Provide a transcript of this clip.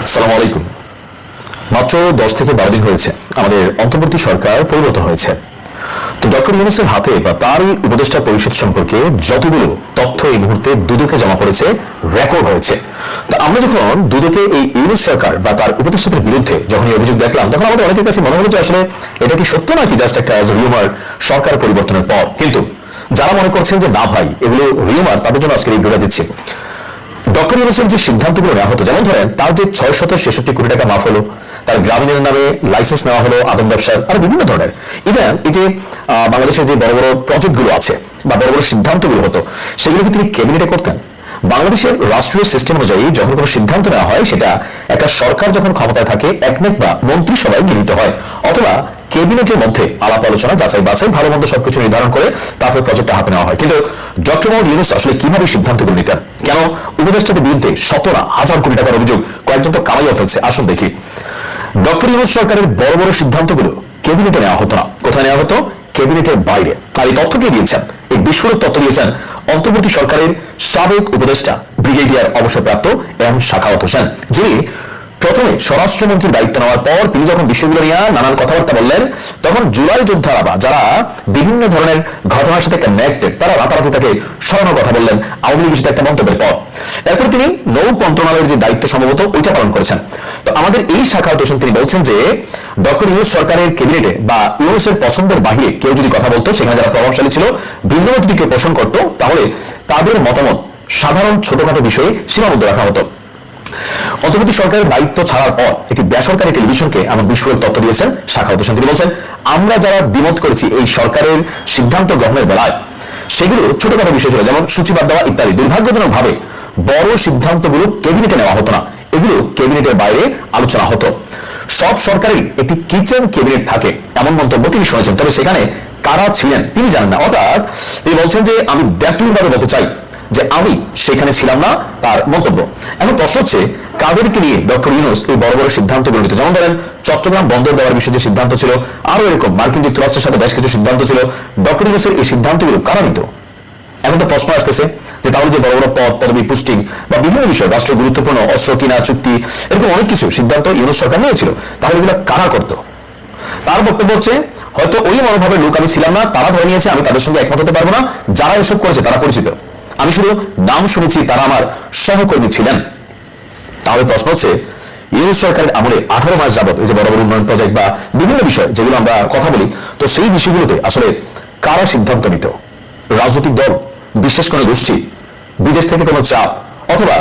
আসসালামু আলাইকুম। মাত্র 10 থেকে 12 দিন হয়েছে আমাদের অন্তর্বর্তী সরকার পরিবর্তন হয়েছে। তো ডক্টর ইউনূসের হাতে বা তারই উপদেষ্টা পরিষদ সম্পর্কে যতগুলো তথ্য এই মুহূর্তে দুদকে জমা পড়েছে, রেকর্ড হয়েছে। তা আমরা যখন দুদকে এই ইউনূস সরকার বা তার উপদেষ্টাদের বিরুদ্ধে যখন এই অভিযোগ দেখলাম, তখন আমাদের অনেকের কাছে মনে হলো যে আসলে এটা কি সত্য নাকি জাস্ট একটা রিউমার সরকার পরিবর্তনের পর। কিন্তু যারা মনে করছেন যে না ভাই এগুলো রিউমার, তাদের জন্য আজকে এই ভিডিওটা দিচ্ছি। ডক্টর ইউনূসের যে সিদ্ধান্তগুলো নেওয়া হতো, যেমন ধরেন তার যে 666 কোটি টাকা মাফ হলো, তার গ্রামীণের নামে লাইসেন্স নেওয়া হলো আদম ব্যবসার, আর বিভিন্ন ধরনের ইভেন এই যে বাংলাদেশের যে বড় বড় প্রজেক্টগুলো আছে বা বড় বড় সিদ্ধান্তগুলো হতো, সেগুলো কি তিনি ক্যাবিনেটে করতেন? বাংলাদেশের রাষ্ট্রীয় সিস্টেম অনুযায়ী যখন কোনো সিদ্ধান্ত নেওয়া হয়, সেটা একটা সরকার যখন ক্ষমতায় থাকে একনেক বা মন্ত্রিসভায় গৃহীত হয়, অথবা ক্যাবিনেটের মধ্যে আলাপ আলোচনা যাচাই বাছাই ভালো মন্দ সবকিছু নির্ধারণ করে তারপর প্রজেক্টটা হাতে নেওয়া হয়। কিন্তু ডক্টর মোহাম্মদ ইউনূস আসলে কিভাবে সিদ্ধান্তগুলো নিতেন? কেন উপদেষ্টাদের বিরুদ্ধে শত না হাজার কোটি টাকার অভিযোগ কয়েকজন তো কামাইও ফেলছে। আসুন দেখি। ডক্টর ইউনূস সরকারের বড় বড় সিদ্ধান্তগুলো ক্যাবিনেটে নেওয়া হতো না। কোথায় নেওয়া হতো? ক্যাবিনেটের বাইরে। আর এই তথ্য কে দিয়েছেন? এই বিস্ফোরক তথ্য দিয়েছেন অন্তর্বর্তী সরকারের সাবেক উপদেষ্টা ব্রিগেডিয়ার অবসরপ্রাপ্ত এম সাখাওয়াত হোসেন, যিনি প্রথমে স্বরাষ্ট্রমন্ত্রীর দায়িত্ব নেওয়ার পর তিনি যখন বিষয়গুলো নিয়ে নানান কথাবার্তা বললেন, তখন জুলাই যোদ্ধারা বা যারা বিভিন্ন ধরনের ঘটনার সাথে কানেক্টেড, তারা রাতারাতি তাকে সরানোর কথা বললেন আওয়ামী লীগের সাথে একটা মন্তব্যের পর। এরপর তিনি নৌ মন্ত্রণালয়ের যে দায়িত্ব সম্ভবত ওইটা পালন করেছেন। তো আমাদের এই সাখাওয়াত হোসেন তিনি বলছেন যে ডক্টর ইউনূস সরকারের ক্যাবিনেটে বা ইউনূসের পছন্দের বাহিরে কেউ যদি কথা বলতো, সেখানে যারা প্রভাবশালী ছিল, ভিন্নমত যদি কেউ পোষণ করতো, তাহলে তাদের মতামত সাধারণ ছোটখাটো বিষয়ে সীমাবদ্ধ রাখা হতো। অন্তর্বর্তী সরকারের দায়িত্ব ছাড়ার পর একটি বেসরকারি টেলিভিশনকে এমন বিস্ফোরক তথ্য দিয়েছেন সাখাওয়াত হোসেন। তিনি বলছেন, আমরা যারা দ্বিমত করেছি এই সরকারের সিদ্ধান্ত গ্রহণের বেলায়, সেগুলো ছোটখাটো বিষয় ছিল, যেমন সূচিবাদ দেওয়া ইত্যাদি। দুর্ভাগ্যজনক ভাবে বড় সিদ্ধান্তগুলো ক্যাবিনেটে নেওয়া হতো না, এগুলো ক্যাবিনেটের বাইরে আলোচনা হতো। সব সরকারেরই একটি কিচেন ক্যাবিনেট থাকে, এমন মন্তব্য তিনি শুনেছেন। তবে সেখানে কারা ছিলেন তিনি জানেন না। অর্থাৎ তিনি বলছেন যে আমি ব্যাপকভাবে বলতে চাই যে আমি সেখানে ছিলাম না, তার মন্তব্য। এখন প্রশ্ন হচ্ছে, কাদেরকে নিয়ে ডক্টর ইউনূস এই বড় বড় সিদ্ধান্তগুলো নিত? যেমন ধরেন চট্টগ্রাম বন্দর দেওয়ার বিষয়ে যে সিদ্ধান্ত ছিল, আরো এরকম মার্কিন যুক্তরাষ্ট্রের সাথে বেশ কিছু সিদ্ধান্ত ছিল। ডক্টর ইউনূসের এই সিদ্ধান্তগুলো কারা নিত? এখন তো প্রশ্ন আসতেছে যে তাহলে যে বড় বড় পদ পদবি পুস্টিং বা বিভিন্ন বিষয়, রাষ্ট্র গুরুত্বপূর্ণ অস্ত্র কিনা চুক্তি, এরকম অনেক কিছু সিদ্ধান্ত ইউনূস সরকার নিয়েছিল, তাহলে এগুলো কারা করতো? তার বক্তব্য হচ্ছে, হয়তো ওই মনোভাবের লোক আমি ছিলাম না, তারা ধরে নিয়েছে, আমি তাদের সঙ্গে একমত হতে পারবো না। যারা এসব করেছে তারা পরিচিত, আমি শুধু নাম শুনেছি, তারা আমার সহকর্মী ছিলেন। তাহলে প্রশ্ন হচ্ছে, ইউনূস সরকারের আমলে 18 মাস যাবত এই যে বড় বড় উন্নয়ন প্রজেক্ট বা বিভিন্ন বিষয় যেগুলো আমরা কথা বলি, তো সেই বিষয়গুলোতে আসলে কারা সিদ্ধান্ত নিত? রাজনৈতিক দল, বিশেষ কোনো গোষ্ঠী, বিদেশ থেকে কোনো চাপ, অথবা